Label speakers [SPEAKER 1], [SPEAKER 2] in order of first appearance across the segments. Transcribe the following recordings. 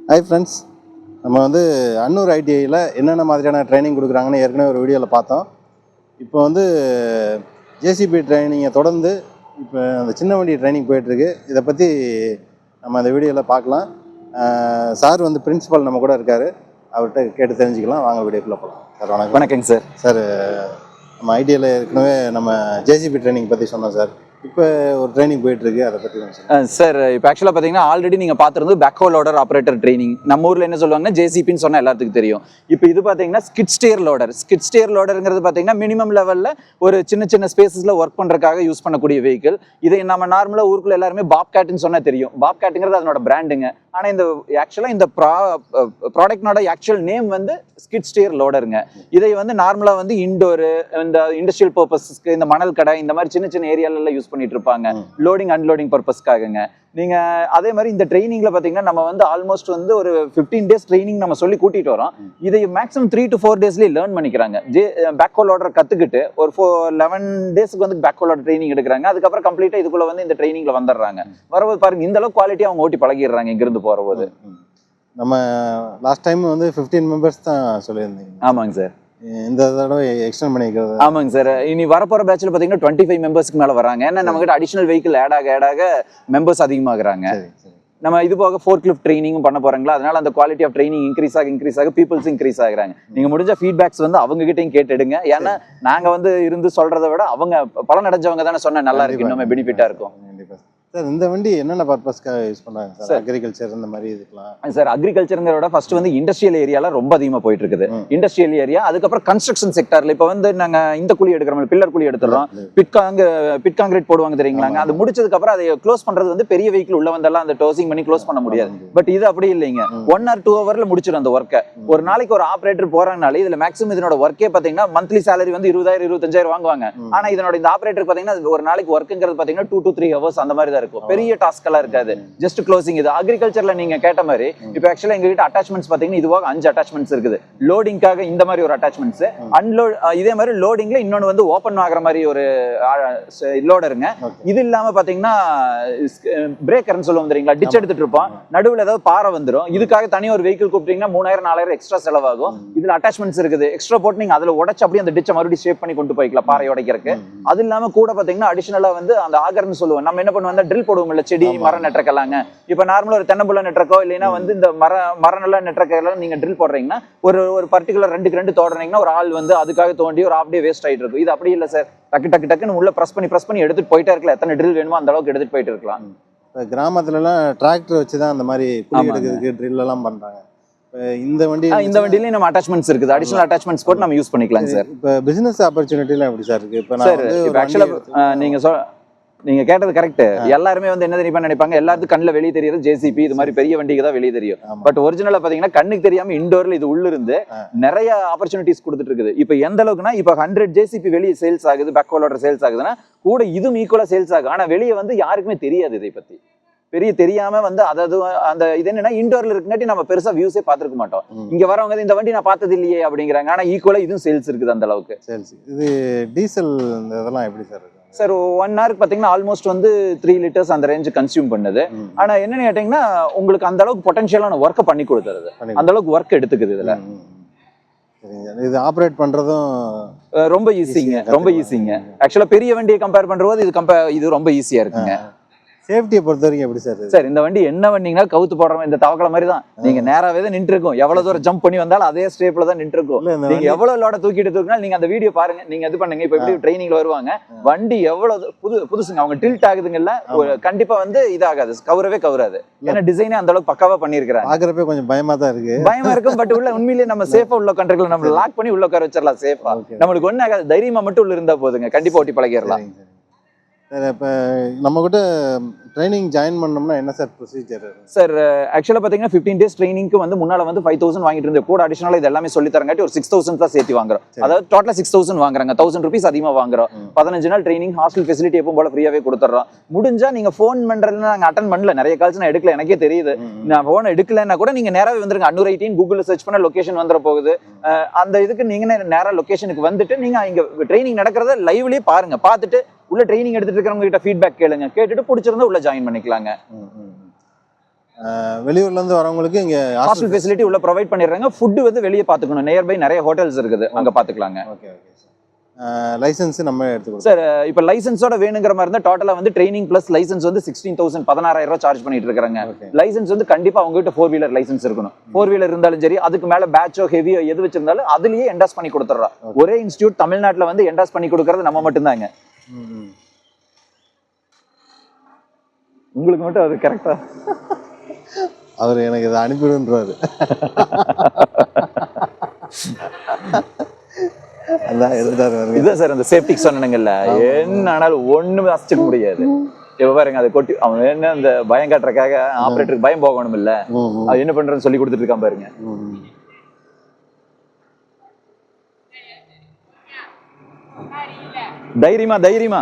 [SPEAKER 1] Hi friends, நம்ம வந்து அன்னூர் ஐடிஐயில் என்னென்ன மாதிரியான ட்ரைனிங் கொடுக்குறாங்கன்னு ஏற்கனவே ஒரு வீடியோவில் பார்த்தோம். இப்போ வந்து ஜேசிபி ட்ரைனிங்கை தொடர்ந்து இப்போ அந்த சின்ன வண்டி ட்ரைனிங் போயிட்டுருக்கு. இதை பற்றி நம்ம அந்த வீடியோவில் பார்க்கலாம். சார் வந்து பிரின்சிபல் நம்ம கூட இருக்கார், அவர்கிட்ட கேட்டு தெரிஞ்சுக்கலாம். வாங்க வீடியோக்குள்ளே போகலாம். சார் வணக்கம்.
[SPEAKER 2] வணக்கங்க சார்.
[SPEAKER 1] சார், நம்ம ஐடிஐயில் ஏற்கனவே நம்ம ஜேசிபி ட்ரைனிங் பற்றி சொன்னோம் சார். இப்போ ஒரு ட்ரைனிங் போயிட்டு இருக்கு, அதை பற்றி
[SPEAKER 2] சார். இப்போ ஆக்சுவலாக பார்த்தீங்கன்னா ஆல்ரெடி நீங்கள் பார்த்துருந்து பேக்ஹோ லோடர் ஆப்ரேட்டர் ட்ரைனிங். நம்ம ஊரில் என்ன சொல்லுவாங்கன்னா ஜேசிபின்னு சொன்னால் எல்லாத்துக்கும் தெரியும். இப்போ இது பார்த்தீங்கன்னா skid steer loader. Skid steer லோடருங்கிறது பார்த்தீங்கன்னா மினிமம் லெவலில் ஒரு சின்ன சின்ன ஸ்பேசஸில் ஒர்க் பண்ணுறதுக்காக யூஸ் பண்ணக்கூடிய வெஹிக்கிள். இதை நம்ம நார்மலாக ஊருக்குள்ள எல்லாருமே பாப் கேட்டுன்னு சொன்னால் தெரியும். பாப் கேட்டுங்கிறது அதனோட பிராண்டுங்க. ஆனால் இந்த ஆக்சுவலாக இந்த ப்ராடக்ட்னோட ஆக்சுவல் நேம் வந்து ஸ்கிட் ஸ்டேர் லோடருங்க. இதை வந்து நார்மலாக வந்து இண்டோரு, இந்த இண்டஸ்ட்ரியல் பர்பஸ்க்கு, இந்த மணல் கடை, இந்த மாதிரி சின்ன சின்ன ஏரியாலெல்லாம் யூஸ் பண்ணிட்டு இருப்பாங்க, லோடிங் அன்லோடிங் பர்பஸ்க்காகங்க. நீங்க அதே மாதிரி இந்த ட்ரைனிங்ல பாத்தீங்கன்னா நம்ம வந்து ஆல்மோஸ்ட் வந்து ஒரு 15 days ட்ரைனிங் நம்ம சொல்லி கூட்டிட்டு வரோம். இதை மேக்ஸிமம் 3 to 4 daysலயே லேர்ன் பண்ணிக்கிறாங்க. பேக்ஹோ லோடர் கத்துக்கிட்டு ஒரு 11 daysக்கு வந்து பேக்ஹோ லோடர் ட்ரைனிங் எடுக்கிறாங்க. அதுக்கப்புறம் கம்ப்ளீட்டா இதுக்குள்ள வந்து இந்த ட்ரைனிங்ல வந்துடுறாங்க. வரவும் பாருங்க, இந்த அளவுக்கு குவாலிட்டி அவங்க ஓட்டி பழகிடுறாங்க இங்கிருந்து போறபோது.
[SPEAKER 1] நம்ம லாஸ்ட் டைம் வந்து 15 members தான் சொல்லியிருந்தீங்க.
[SPEAKER 2] ஆமாங்க சார்.
[SPEAKER 1] இந்த தடவை எக்ஸ்டெண்ட் பண்ணிக்கிறது.
[SPEAKER 2] ஆமாங்க சார். இனி வரப்போற பேட்ச்ல பாத்தீங்கன்னா 25 members மேல வராங்க. ஏன்னா நம்ம கிட்ட அடிஷனல் வெஹிக்கிள் ஆட் ஆக மெம்பர்ஸ் அதிகமாகறாங்க. நம்ம இது போக ஃபோர்க் லிஃப்ட் ட்ரைனிங்கும் பண்ண போறாங்களா, அதனால அந்த குவாலிட்டி ஆஃப் ட்ரைனிங் இன்க்ரீஸ் ஆக பீப்புள்ஸ் இன்க்ரீஸ் ஆகுறாங்க. நீங்க முடிஞ்ச ஃபீட்பேக்ஸ் வந்து அவங்க கிட்டையும் கேட்டுடுங்க. ஏன்னா நாங்க வந்து இருந்து சொல்றதை விட அவங்க பலன் அடைஞ்சவங்க தானே சொன்னா நல்லா இருக்கு, இன்னுமே பெனிஃபிட்டா இருக்கும்.
[SPEAKER 1] சார், இந்த வண்டி என்னென்ன பர்பஸ்க்காக யூஸ் பண்றாங்க சார்? அக்ரிகல்ச்சர் இந்த மாதிரி இதுக்கலாம்
[SPEAKER 2] சார். அக்ரிகல்ச்சர்ங்கிறத ஃபர்ஸ்ட் வந்து இண்டஸ்ட்ரியல் ஏரியால ரொம்ப அதிகமா போயிட்டு இருக்குது. இண்டஸ்ட்ரியல் ஏரியா, அதுக்கப்புறம் கன்ஸ்ட்ரக்ஷன் செக்டர்ல இப்ப வந்து நாங்க இந்த குழி எடுக்கிறோம், பில்லர் குழி எடுத்துறோம், பிட் காங்கிரீட் போடுவாங்க தெரியுங்களாங்க. அது முடிச்சதுக்கு அப்புறம் அதை க்ளோஸ் பண்றது வந்து பெரிய வெஹிக்கிள் உள்ள வந்தெல்லாம் அந்த டோசிங் பண்ணி க்ளோஸ் பண்ண முடியாது. பட் இது அப்படி இல்லைங்க. 1 or 2 hourல முடிச்சிடும் அந்த ஒர்க்கை. ஒரு நாளைக்கு ஒரு ஆபரேட்டர் போறாங்கனாலே இதுல மேக்ஸிமம் இதனோட ஒர்க்கே பாத்தீங்கன்னா மந்த்லி சேலரி வந்து 20,000 25,000 வாங்குவாங்க. ஆனா இதனோட இந்த ஆபரேட்டர் பாத்தீங்கன்னா ஒரு நாளைக்கு ஒர்க்குங்கிறது பாத்தீங்கன்னா 2 to 3 hours அந்த மாதிரி தான் இருக்கும். பெரிய டாஸ்க் எல்லாம் இருக்காது, ஜஸ்ட் க்ளோசிங். இது அக்ரிகல்ச்சர்ல நீங்க கேட்ட மாதிரி இப்போ ஆக்சுவலா எங்க கிட்ட அட்டாச்மெண்ட்ஸ் பாத்தீங்கன்னா இதுவாக 5 அட்டாச்மெண்ட்ஸ் இருக்குது. லோடிங்காக இந்த மாதிரி ஒரு அட்டாச்மெண்ட்ஸ், அன்லோட் இதே மாதிரி லோடிங்ல இன்னொன்னு வந்து ஓபன் ஆகிற மாதிரி ஒரு லோடருங்க. இது இல்லாம பாத்தீங்கன்னா பிரேக்கர்னு சொல்லுவோம் தெரியுங்களா, டிச் எடுத்துட்டு இருப்போம், நடுவில் ஏதாவது பாறை வந்துடும். இதுக்காக தனியாக ஒரு வெஹிக்கிள் கூப்பிட்டீங்கன்னா 3,000 4,000 எக்ஸ்ட்ரா செலவாகும். இதுல அட்டாச்மெண்ட்ஸ் இருக்குது. எக்ஸ்ட்ரா போட்டு நீங்க அதுல உடைச்சு அப்படியே அந்த டிச்சை மறுபடியும் ஷேப் பண்ணி கொண்டு போய்க்கலாம் பாறை உடைக்கிறதுக்கு. அது இல்லாம கூட பாத்தீங்கன்னா அடிஷனலா வந்து அந்த ஆகர்னு சொல்லுவோம். நம்ம என்ன பண்ணுவோம், ட்ரில் போடுவோம் இல்ல, செடி மரம் நெட்டக்கலாங்க. இப்ப நார்மலா ஒரு தென்னம்புள்ள நெட்டக்கோ இல்லைன்னா வந்து இந்த மரம் நல்லா நெட்டக்கெல்லாம் நீங்க ட்ரில் போடுறீங்கன்னா ஒரு பர்டிகுலர் 2 தோடுறீங்கன்னா ஒரு ஆள் வந்து அதுக்காக தோண்டி ஒரு ஹாஃப் டே வேஸ்ட் ஆயிட்டு இருக்கும். இது அப்படி இல்லை சார். டக்குன்னு உள்ள பிரஸ் பண்ணி எடுத்துட்டு போயிட்டே இருக்கலாம். எத்தனை ட்ரில் வேணுமோ அந்த அளவுக்கு எடுத்துட்டு போயிட்டு இருக்கலாம்.
[SPEAKER 1] இப்போ கிராமத்துல எல்லாம் டிராக்டர் வச்சுதான் அந்த மாதிரி குழி எடுக்கிறதுக்கு ட்ரில் எல்லாம் பண்றாங்க. இந்த
[SPEAKER 2] வண்டியில நம்ம அட்டாச்மெண்ட்ஸ் இருக்குது. அடிஷனல் அட்டாச்மெண்ட்ஸ் போட்டு நம்ம யூஸ் பண்ணிக்கலாம் சார்.
[SPEAKER 1] இப்போ பிசினஸ் ஆப்பர்ச்சுனிட்டி எல்லாம் எப்படி சார் இருக்கு? இப்போ
[SPEAKER 2] ஆக்சுவலா நீங்க கேட்டது கரெக்ட். எல்லாருமே வந்து என்ன தெரியுமா நினைப்பாங்க, எல்லாத்துக்கும் கண்ணில் வெளியே தெரியுது ஜேசிபி இது மாதிரி பெரிய வண்டிக்கு தான் வெளியே தெரியும். பட் ஒரிஜினலா பாத்தீங்கன்னா கண்ணுக்கு தெரியாம இண்டோர்ல இது உள்ள இருந்து நிறைய ஆப்பர்ச்சுனிட்டிஸ் கொடுத்துட்டு இருக்குது. இப்ப எந்த அளவுக்குன்னா இப்ப 100 ஜேசிபி வெளியே சேல்ஸ் ஆகுது, பேக்ஹோ லோடர் சேல்ஸ் ஆகுதுன்னா கூட இதுவும் ஈக்குவலா சேல்ஸ் ஆகும். ஆனா வெளியே வந்து யாருக்குமே தெரியாது இதை பத்தி. தெரியாம வந்து அதாவது அந்த இது என்னன்னா இண்டோர்ல இருக்குங்காட்டி நம்ம பெருசா வியூஸே பார்த்துருக்க மாட்டோம். இங்க வரவங்க இந்த வண்டி நான் பார்த்தது இல்லையே அப்படிங்கிறாங்க. ஆனா ஈக்குவலா இதுவும் சேல்ஸ் இருக்குது அந்த அளவுக்கு.
[SPEAKER 1] சேல்ஸ். இது டீசல் இதெல்லாம் எப்படி சார் இருக்கு
[SPEAKER 2] சார்? 1 hour பாத்தீங்கன்னா ஆல்மோஸ்ட் வந்து 3 liters அந்த ரேஞ்ச் கன்சியூம் பண்ணுது. ஆனா என்னன்னு கேட்டீங்கன்னா உங்களுக்கு அந்த அளவுக்கு பொட்டன்ஷியலான ஒர்க்கை பண்ணி கொடுத்துருது, அந்த அளவுக்கு ஒர்க் எடுத்துக்குது. இதுல
[SPEAKER 1] இது ஆப்ரேட் பண்றதும்
[SPEAKER 2] ரொம்ப ஈஸிங்க. ஆக்சுவலா பெரிய வண்டியை கம்பேர் பண்றது இது ரொம்ப ஈஸியா இருக்குங்க.
[SPEAKER 1] சேஃப்டியை பொறுத்த வரைக்கும் எப்படி சார்?
[SPEAKER 2] சார், இந்த வண்டி என்ன வண்டிங்கன்னா கவுத்து போடுறோம் இந்த தவக்கல மாதிரி தான். நீங்க நேராவே தான் நின்று இருக்கும். எவ்வளவு தூரம் ஜம்ப் பண்ணி வந்தாலும் அதே ஸ்டேப்ல தான் நின்று இருக்கும். நீங்க எவ்வளவு லோட தூக்கிட்டு தூக்கினாலும் நீங்க அந்த வீடியோ பாருங்க, நீங்க இது பண்ணுங்க. இப்ப எப்படி ட்ரைனிங்ல வருவாங்க, வண்டி எவ்வளவு புதுசுங்க. அவங்க டில்ட் ஆகுதுங்கல்ல, கண்டிப்பா வந்து இதாகாது, கவராது. ஏன்னா டிசைனே அந்த அளவுக்கு பக்காவா பண்ணிருக்காங்க.
[SPEAKER 1] பாக்குறப்ப கொஞ்சம் பயமா தான் இருக்கு.
[SPEAKER 2] பயமா இருக்கும். பட் உள்ள உண்மையிலேயே நம்ம சேஃபா உள்ள கண்ட்ரோல் நம்ம லாக் பண்ணி உள்ள உட்கார வச்சிடலாம் சேஃபா. நம்மளுக்கு ஒண்ணு ஆகாது, தைரியமா மட்டும் உள்ள இருந்தா போதுங்க. கண்டிப்பா ஓட்டி பழகிடலாம்.
[SPEAKER 1] இப்போ நம்ம கிட்ட ட்ரைனிங் ஜாயின் பண்ணோம்னா என்ன சார் ப்ரொசீஜர்?
[SPEAKER 2] சார் ஆக்சுவலாக பார்த்தீங்கன்னா 15 days ட்ரைனிங்க்கு வந்து முன்னால் வந்து 5,000 வாங்கிட்டு இருந்தது. கூட அடிஷனலாக இது எல்லாமே சொல்லி தரங்காட்டி ஒரு 6,000 தான் சேர்த்து வாங்குறோம். அதாவது டோட்டலாக 6,000 வாங்குறாங்க. 1,000 rupees அதிகமாக வாங்குறோம். 15 நாள் ட்ரைனிங், ஹாஸ்டல் ஃபெசிலிட்டி எப்பவும் போல ஃப்ரீயாகவே கொடுத்துட்றோம். முடிஞ்சா நீங்கள் ஃபோன் பண்ணுறதுல நாங்கள் அட்டன் பண்ணல, நிறைய கால்ஸ் நான் எடுக்கல, எனக்கே தெரியுது. நான் ஃபோன் எடுக்கலன்னா கூட நீங்கள் நேராகவே வந்துருங்க. அன்னூர் 18 கூகுளில் சர்ச் பண்ண லொக்கேஷன் வந்துட போகுது. அந்த இதுக்கு நீங்கள் நேராக லொக்கேஷனுக்கு வந்துட்டு நீங்கள் இங்கே ட்ரைனிங் நடக்கிறத லைவ்லேயே பாருங்க. பார்த்துட்டு உள்ள ட்ரைனிங் எடுத்துட்டு இருக்கிறவங்க கிட்ட ஃபீட்பேக் கேளுங்க. கேட்டுட்டு பிடிச்சிருந்தா உள்ள ஜாயின் பண்ணிக்கலாங்க.
[SPEAKER 1] வெளியூர்லேருந்து வரவங்களுக்கு இங்கே
[SPEAKER 2] ஹாஸ்டல் ஃபெசிலிட்டி உள்ள ப்ரொவைட் பண்ணிடுறாங்க. ஃபுட்டு வந்து வெளியே பார்த்துக்கணும். நியர்பை நிறைய ஹோட்டல்ஸ் இருக்குது, அங்கே பார்த்துக்கலாங்க.
[SPEAKER 1] ஓகே ஓகே லைசன்ஸ் நம்ம எடுத்துக்கணும்
[SPEAKER 2] சார். இப்போ லைசன்ஸோட வேணுங்கிற மாதிரி இருந்தால் டோட்டலாக வந்து ட்ரைனிங் ப்ளஸ் லைசன்ஸ் வந்து 16,000 16,000 சார்ஜ் பண்ணிட்டு இருக்காங்க. லைசன்ஸ் வந்து கண்டிப்பாக அவங்ககிட்ட 4 வீலர் லைசன்ஸ் இருக்கணும். 4 வீலர் இருந்தாலும் சரி, அதுக்கு மேலே பேட்சோ ஹெவியோ எது வச்சிருந்தாலும் அதுலேயே என்டாஸ் பண்ணி கொடுத்துட்றோம். ஒரே இன்ஸ்டியூட் தமிழ்நாட்டில் வந்து என்டாஸ் பண்ணி கொடுக்கறது நம்ம மட்டும்தாங்க. உங்களுக்கு மட்டும் அது கரெக்டா?
[SPEAKER 1] அவர் எனக்கு இதை அனுப்பிடுன்றாரு.
[SPEAKER 2] இதான் சார் அந்த சேஃப்டி சொன்னங்கல்ல, என்ன ஆனாலும் ஒண்ணுமே அசைச்சிக்க முடியாது. இப்ப பாருங்க, அதை கொட்டி அவன் என்ன அந்த பயம் காட்டுறதுக்காக ஆபரேட்டருக்கு பயம் போகணும் இல்ல, அது என்ன பண்றதுன்னு சொல்லி கொடுத்துட்டு இருக்கான் பாருங்க. தைரியமா தைரியமா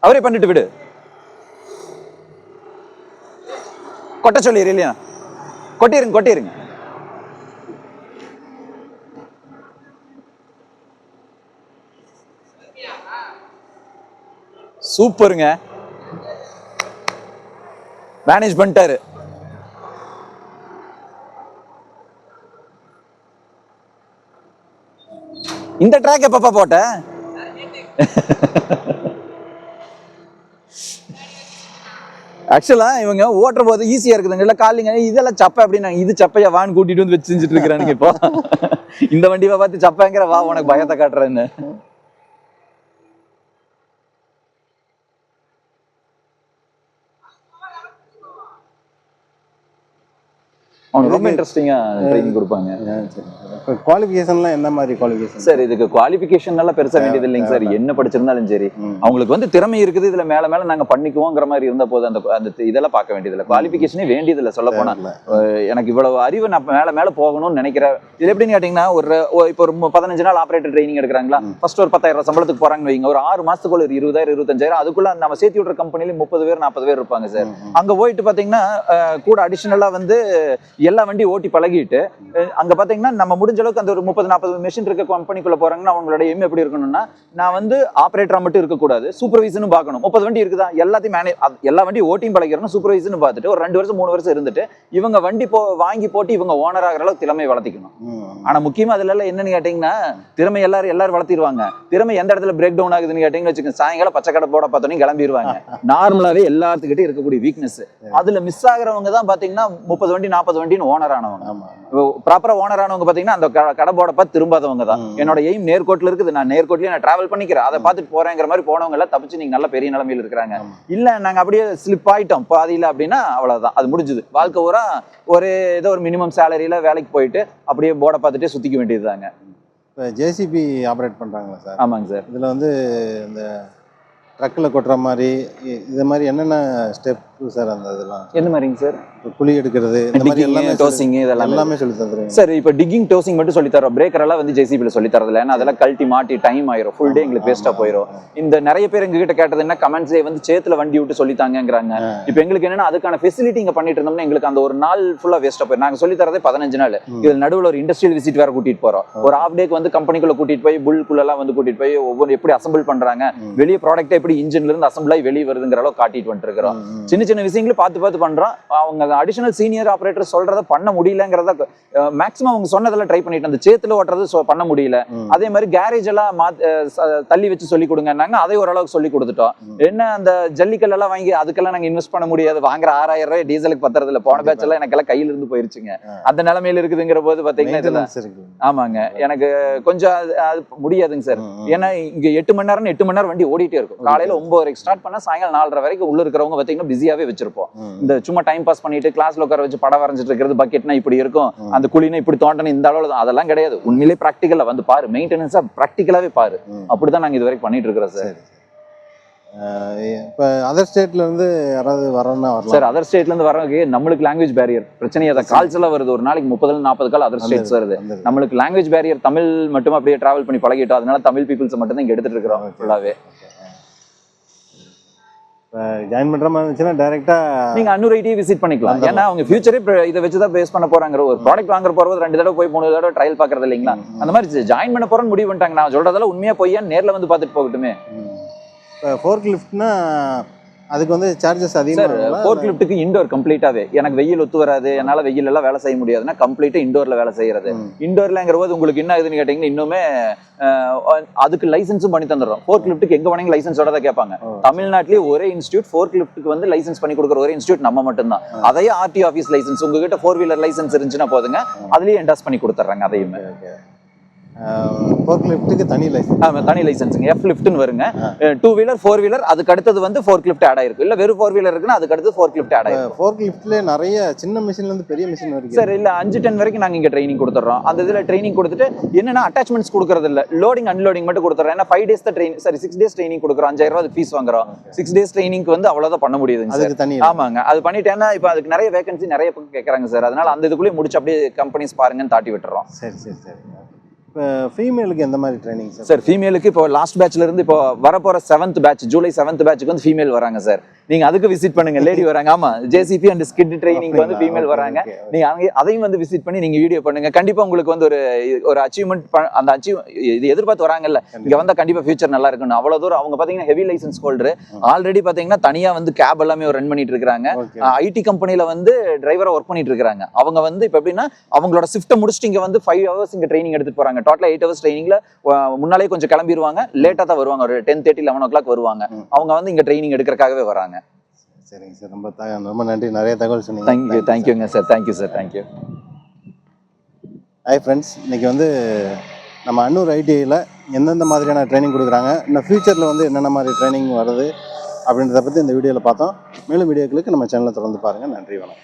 [SPEAKER 2] அவரே பண்ணிட்டு விடு. கொட்ட சொல்லிடு இல்லையா? கொட்டிருங்க கொட்டிருங்க. சூப்பருங்க, மேனேஜ் பண்ணிட்டாரு. இந்த ட்ராக் எப்பப்பா போட்ட? ஆக்சுவலா இவங்க ஓட்டுற போது ஈஸியா இருக்குதுங்க, இல்ல காலிங்க இதெல்லாம் சப்பை அப்படின்னா, இது சப்பையா வான்னு கூட்டிட்டு வந்து வச்சு செஞ்சுட்டு இருக்கிறானுங்க. இப்போ இந்த வண்டியை பார்த்து சப்பைங்கிற, வா உனக்கு பயத்தை காட்டுறேன்னு. அவனுக்கு ரொம்ப இன்ட்ரெஸ்டிங்கா ட்ரைனிங் கொடுப்பாங்க.
[SPEAKER 1] குவாலிஃபிகேஷன்லாம் என்ன மாதிரி குவாலிஃபிகேஷன்
[SPEAKER 2] சார்? இதுக்கு குவாலிஃபிகேஷன் எல்லாம் பெருசா வேண்டியது இல்லைங்க சார். என்ன படிச்சிருந்தாலும் சரி, அவங்களுக்கு வந்து திறமை இருக்குது, இதுல மேல மேல நாங்க பண்ணிக்குவோங்கிற மாதிரி இருந்த போது அந்த இதெல்லாம் பார்க்க வேண்டியது இல்லை. குவாலிஃபிகேஷனே வேண்டியது இல்லை. சொல்ல போனா எனக்கு இவ்வளவு அறிவு நான் மேல மேல போகணும்னு நினைக்கிறேன். இது எப்படின்னு கேட்டீங்கன்னா, இப்போ ஒரு 15 நாள் ஆபரேட்டர் ட்ரைனிங் எடுக்கிறாங்களா, ஃபர்ஸ்ட் ஒரு 10,000 சம்பளத்துக்கு போறாங்கன்னு வைங்க. ஒரு 6 மாசத்துக்குள்ள ஒரு 20,000 25,000 அதுக்குள்ள நம்ம சேர்த்து விடுற கம்பெனில 30 பேர் 40 பேர் இருப்பாங்க சார். அங்க போயிட்டு பாத்தீங்கன்னா கூட அடிஷனலா வந்து எல்லா வண்டி ஓட்டி பழகிட்டு அங்க பாத்தீங்கன்னா நம்ம முடிஞ்ச அளவுக்கு அந்த ஒரு 30-40 மெஷின் இருக்க கம்பெனிக்குள்ள போறாங்கன்னா அவங்களோட எய்ம் எப்படி இருக்கணும்னா, நான் வந்து ஆபரேட்டரா மட்டும் இருக்கக்கூடாது, சூப்பர்வைசரும் பார்க்கணும். 30 வண்டி இருக்குதா, எல்லாத்தையும் எல்லா வண்டியும் ஓட்டியும் பழகிறோம், சூப்பர்வைசர்னு பார்த்துட்டு ஒரு 2 வருஷம் 3 வருஷம் இருந்துட்டு இவங்க வண்டி வாங்கி போட்டு இவங்க ஓனர் ஆகிற அளவுக்கு திறமை வளர்த்திக்கணும். ஆனா முக்கியமா அதுல எல்லாம் என்னன்னு கேட்டீங்கன்னா, திறமை எல்லாரும் வளர்த்திடுவாங்க. திறமை எந்த இடத்துல பிரேக் டவுன் ஆகுதுன்னு கேட்டீங்கன்னு வச்சுக்கோங்க, சாயங்காலம் பச்சை கடை போட பார்த்தோன்னே கிளம்பிடுவாங்க. நார்மலாவே எல்லாத்துக்கிட்டே இருக்கக்கூடிய வீக்னஸ். அதுல மிஸ் ஆகுறவங்க தான் பாத்தீங்கன்னா 30 வண்டி 40 வண்டின்னு ஓனர் ஆனவங்க. ப்ராப்பரா ஓனர் ஆனவங்க பாத்தீங்கன்னா அந்த கடை போட பார்த்து திரும்பாதவங்க தான். என்னோட எய்ம் நேர்கோட்டில் இருக்குது, நான் நேர்கோட்டிலேயே நான் டிராவல் பண்ணிக்கிறேன், அதை பார்த்துட்டு போறேங்கிற மாதிரி போனவங்க எல்லாம் தப்பிச்சு நீங்க நல்ல பெரிய நிலைமையில் இருக்கிறாங்க. இல்ல நாங்க அப்படியே ஸ்லிப் ஆயிட்டோம் பாதியில அப்படின்னா அவ்வளவுதான், அது முடிஞ்சுது. வாழ்க்கை பூரா ஏதோ ஒரு மினிமம் சேலரியில வேலைக்கு போயிட்டு அப்படியே போர்டை பார்த்துட்டே சுத்திக்க வேண்டியதுதாங்க.
[SPEAKER 1] இப்போ ஜேசிபி ஆப்ரேட் பண்றாங்களா சார்?
[SPEAKER 2] ஆமாங்க சார்.
[SPEAKER 1] இதுல வந்து இந்த ட்ரக்கில் கொட்டுற மாதிரி இது மாதிரி என்னென்ன ஸ்டெப் சார்? அந்த இதெல்லாம்
[SPEAKER 2] என்ன மாதிரிங்க சார்?
[SPEAKER 1] குழி எடுக்கிறது, இந்த மாதிரி எல்லாமே
[SPEAKER 2] டோசிங் இதெல்லாம்
[SPEAKER 1] எல்லாமே சொல்லி தந்துருங்க
[SPEAKER 2] சார். இப்போ டிக்கிங் டோசிங் மட்டும் சொல்லி தரோம், பிரேக்கர் எல்லாம் வந்து ஜேசிபில சொல்லி தரதில்ல. ஏன்னா அதெல்லாம் கழட்டி மாட்டி டைம் ஆயிரும், ஃபுல் டே எங்களுக்கு வேஸ்டா போயிடும். இந்த நிறைய பேர் எங்ககிட்ட கேட்டது என்ன, கமெண்ட்ஸே வந்து சேத்துல வண்டி விட்டு சொல்லித்தாங்கிறாங்க. இப்போ எங்களுக்கு என்னன்னா அதுக்கான ஃபெசிலிட்டி இங்க பண்ணிட்டு இருந்தோம்னா எங்களுக்கு அந்த ஒரு நாள் ஃபுல்லா வேஸ்டா போயிடும். நாங்க சொல்லி தரதே 15 நாள். இதுல நடுவில் ஒரு இண்டஸ்ட்ரியல் விசிட் வேற கூட்டிட்டு போறோம். ஒரு ஹாஃப் டேக்கு வந்து கம்பெனிக்குள்ள கூட்டிட்டு போய் புல்குள்ள எல்லாம் வந்து கூட்டிட்டு போய் ஒவ்வொரு எப்படி அசம்பிள் பண்றாங்க, வெளியே ப்ராடக்ட் எப்படி இன்ஜின்ல இருந்து அசம்பிள் ஆகி வெளியே வருதுங்கிற அளவு காட்டிட்டு வந்துட்டு இருக்கிறோம். சின்ன சின்ன விஷயங்களும் பார்த்து பண்றோம். அவங்க அடிஷனல் சீனியர் ஆபரேட்டர் சொல்றத பண்ண முடியலங்கிறத மேக்ஸிமம் அவங்க சொன்னதெல்லாம் ட்ரை பண்ணிட்டு, அந்த சேத்துல ஓட்டுறது பண்ண முடியல. அதே மாதிரி கேரேஜ் எல்லாம் தள்ளி வச்சு சொல்லி கொடுங்கன்னாங்க, அதை ஓரளவுக்கு சொல்லி கொடுத்துட்டோம். என்ன அந்த ஜல்லிக்கல் எல்லாம் வாங்கி அதுக்கெல்லாம் நாங்க இன்வெஸ்ட் பண்ண முடியாது, வாங்குற 6,000 ரூபாய் டீசலுக்கு பத்துறது இல்ல. போன பேட்ச் எல்லாம் எனக்கு எல்லாம் கையில இருந்து போயிருச்சுங்க. அந்த நிலைமையில இருக்குதுங்கிற போது பாத்தீங்கன்னா இதெல்லாம் ஆமாங்க, எனக்கு கொஞ்சம் அது முடியாதுங்க சார். ஏன்னா இங்க 8 மணி நேரம் 8 மணி நேரம் வண்டி ஓடிட்டே இருக்கும். காலையில 9:30 ஸ்டார்ட் பண்ணா சாயங்காலம் 4:30 வரைக்கும் உள்ள இருக்கிறவங்க பாத்தீங்கன்னா பிஸியாவே வச்சிருப்போம். இந்த சும்மா டைம் பாஸ் பண்ணிட்டு கிளாஸ்ல உட்கார வச்சு படம் வரைஞ்சிட்டு இருக்கிறது, பக்கெட்னா இப்படி இருக்கும், அந்த குழினா இப்படி தோண்டணும், இந்த அளவு அதெல்லாம் கிடையாது. உண்மையிலே பிராக்டிகலா வந்து பாரு, மெயின்டெனன்ஸா பிராக்டிகலாவே பாரு. அப்படிதான் நாங்க இது வரைக்கும் பண்ணிட்டு இருக்கிறோம் சார்.
[SPEAKER 1] இப்போ அதர் ஸ்டேட்ல இருந்து யாராவது வரணும்னா வரலாம்
[SPEAKER 2] சார். அதர் ஸ்டேட்ல இருந்து வரவங்க நம்மளுக்கு லாங்குவேஜ் பேரியர் பிரச்சனை. அதை கால்ஸ் எல்லாம் வருது, ஒரு நாளைக்கு 30-40 கால் அதர் ஸ்டேட்ஸ் வருது. நம்மளுக்கு லாங்குவேஜ் பேரியர், தமிழ் மட்டும் அப்படியே டிராவல் பண்ணி பழகிட்டோம். அதனால தமிழ் பீப்புள்ஸ் மட்டும் தான் இங்க எடுத்துட்டு இருக்கிறோம் ஃபுல்லாவே.
[SPEAKER 1] ஜாயின் பண்ற மாதிரி இருந்துச்சுன்னா டைரக்டா
[SPEAKER 2] நீங்க அன்னூர் ஐடியை விசிட் பண்ணிக்கலாம். ஏன்னா அவங்க ஃபியூச்சரே இதை வச்சுதான் பேஸ் பண்ண போறாங்க. ஒரு ப்ராடக்ட் வாங்குற போறது 2 தடவை போய் 3 தடவை ட்ரையல் பாக்குறது இல்லைங்களா? அந்த மாதிரி ஜாயின் பண்ண போறோம்னு முடிவு பண்ணிட்டாங்க. நான் சொல்றதெல்லாம் உண்மையா பொய்யான்னு நேர்ல வந்து பாத்துட்டு போகட்டுமே.
[SPEAKER 1] இப்போ ஃபோர்க் லிஃப்ட்னா அதுக்கு வந்து சார்ஜஸ்
[SPEAKER 2] சார்
[SPEAKER 1] அதிகமாக
[SPEAKER 2] ஃபோர்க் லிஃப்ட்டுக்கு இண்டோர் கம்ப்ளீட்டாவே எனக்கு வெயில் ஒத்து வராது என்னால வெயில் எல்லாம் வேலை செய்ய முடியாதுன்னா கம்ப்ளீட்டா இண்டோர்ல வேலை செய்யறது. இண்டோர்லங்கிற போது உங்களுக்கு என்ன ஆகுதுன்னு கேட்டீங்கன்னா இன்னுமே அதுக்கு லைசன்ஸும் பண்ணி தந்துடுறோம். ஃபோர்க் லிஃப்ட்டுக்கு எங்க வேணாலும் லைசன்ஸோட தான் கேட்பாங்க. தமிழ்நாட்டிலேயே ஒரே இன்ஸ்டியூட் ஃபோர்க் லிஃப்ட்டுக்கு வந்து லைசன்ஸ் பண்ணி கொடுக்குற ஒரே இன்ஸ்டியூட் நம்ம மட்டும்தான். அதையே ஆர்டி ஆஃபீஸ் லைசன்ஸ் உங்ககிட்ட 4 வீலர் லைசன்ஸ் இருந்துச்சுன்னா போதுங்க, அதுலயே என்டாஸ் பண்ணி கொடுத்துட்றாங்க அதையுமே.
[SPEAKER 1] ஃபோர்க் லிஃப்ட்டுக்கு தனி லைசன்ஸ்,
[SPEAKER 2] தனி லைசன்ஸுங்க. எஃப் லிஃப்ட்னு வருங்க. 2 வீலர் 4 வீலர் அதுக்கு அடுத்தது வந்து ஃபோர்க் லிஃப்ட் ஆட் ஆயிருக்கு. இல்ல வெறும் 4 வீலர் இருக்குன்னா அதுக்கு அடுத்து ஃபோர்க் லிஃப்ட் ஆட் ஆயிருக்கு.
[SPEAKER 1] ஃபோர்க் லிஃப்ட்ல நிறைய சின்ன மிஷின்ல இருந்து பெரிய மிஷின் வரைக்கும்
[SPEAKER 2] சார் இல்ல 5-10 வரைக்கும் நாங்க இங்க ட்ரைனிங் கொடுத்துறோம். அந்த இதுல ட்ரைனிங் கொடுத்துட்டு என்னன்னா அட்டாச்மெண்ட்ஸ் கொடுக்கறது இல்ல, லோடிங் அன்லோடிங் மட்டும் கொடுத்துறோம். ஏன்னா 5 டேஸ் தான் ட்ரைனிங், சாரி 6 டேஸ் ட்ரைனிங் கொடுக்குறோம். 5000 ரூபாய் ஃபீஸ் வாங்குறோம். 6 டேஸ் ட்ரைனிங்க்கு வந்து அவ்வளவுதான் பண்ண முடியுதுங்க சார்.
[SPEAKER 1] அதுக்கு தனி
[SPEAKER 2] ஆமாங்க. அது பண்ணிட்டேன்னா இப்போ அதுக்கு நிறைய வேகன்சி நிறைய பக்கம் கேட்கறாங்க சார். அதனால அந்த இதுக்குள்ளேயே முடிச்சு அப்படியே கம்பெனிஸ் பாருங்கன்னு தாட்டி விட்டுறோம்.
[SPEAKER 1] சரி சரி சரி. இப்போ ஃபீமேலுக்கு எந்த மாதிரி ட்ரைனிங் சார்?
[SPEAKER 2] சார் ஃபீமேலுக்கு இப்போ லாஸ்ட் பேட்ச்ல இருந்து இப்போ வரப்போற 7th பேட்ச் ஜூலை 7th பேட்ச்க்கு வந்து ஃபீமேல் வராங்க சார். நீங்க அதுக்கு விசிட் பண்ணுங்க. லேடி வராங்க. ஆமா, ஜேசிபி அண்ட் ஸ்கிட் ட்ரைனிங் வந்து ஃபீமேல் வராங்க. நீங்க அதையும் வந்து விசிட் பண்ணி நீங்க வீடியோ பண்ணுங்க. கண்டிப்பா உங்களுக்கு வந்து ஒரு அச்சீவ்மெண்ட், அந்த இது எதிர்பார்த்து வராங்கல்ல, இங்க வந்தா கண்டிப்பா ஃபியூச்சர் நல்லா இருக்கணும். அவ்வளவு தூரம் அவங்க பாத்தீங்கன்னா ஹெவி லைசன்ஸ் ஹோல்டர் ஆல்ரெடி பாத்தீங்கன்னா தனியா வந்து கேப் எல்லாமே ரன் பண்ணிட்டு இருக்காங்க. ஐடி கம்பெனில வந்து டிரைவரா ஒர்க் பண்ணிட்டு இருக்காங்க. அவங்க வந்து இப்ப எப்படின்னா அவங்களோட ஷிஃப்ட் முடிச்சுட்டு இங்க வந்து 5 ஹவர்ஸ் இங்க ட்ரைனிங் எடுத்துட்டு போறாங்க. டோட்டலா 8 ஹவர்ஸ் ட்ரைனிங்ல முன்னாலே கொஞ்சம் கிளம்பிடுவாங்க, லேட்டா தான் வருவாங்க. ஒரு 10:30 11 o'clock வருவாங்க. அவங்க வந்து இங்க ட்ரைனிங் எடுக்கிறதுக்காகவே வராங்க.
[SPEAKER 1] சரிங்க சார், ரொம்ப நன்றி, நிறைய தகவல் சொன்னீங்க.
[SPEAKER 2] தேங்க்யூங்க sir. Thank you sir. Thank you.
[SPEAKER 1] Hi friends, இன்னைக்கு வந்து நம்ம அன்னூர் ஐடிஐயில் எந்தெந்த மாதிரியான ட்ரைனிங் கொடுக்குறாங்க, இன்னும் ஃபியூச்சரில் வந்து என்னென்ன மாதிரி ட்ரைனிங் வருது அப்படின்றத பற்றி இந்த வீடியோவில் பார்த்தோம். மேலும் வீடியோக்களுக்கு நம்ம சேனலை தொடர்ந்து பாருங்கள். நன்றி, வணக்கம்.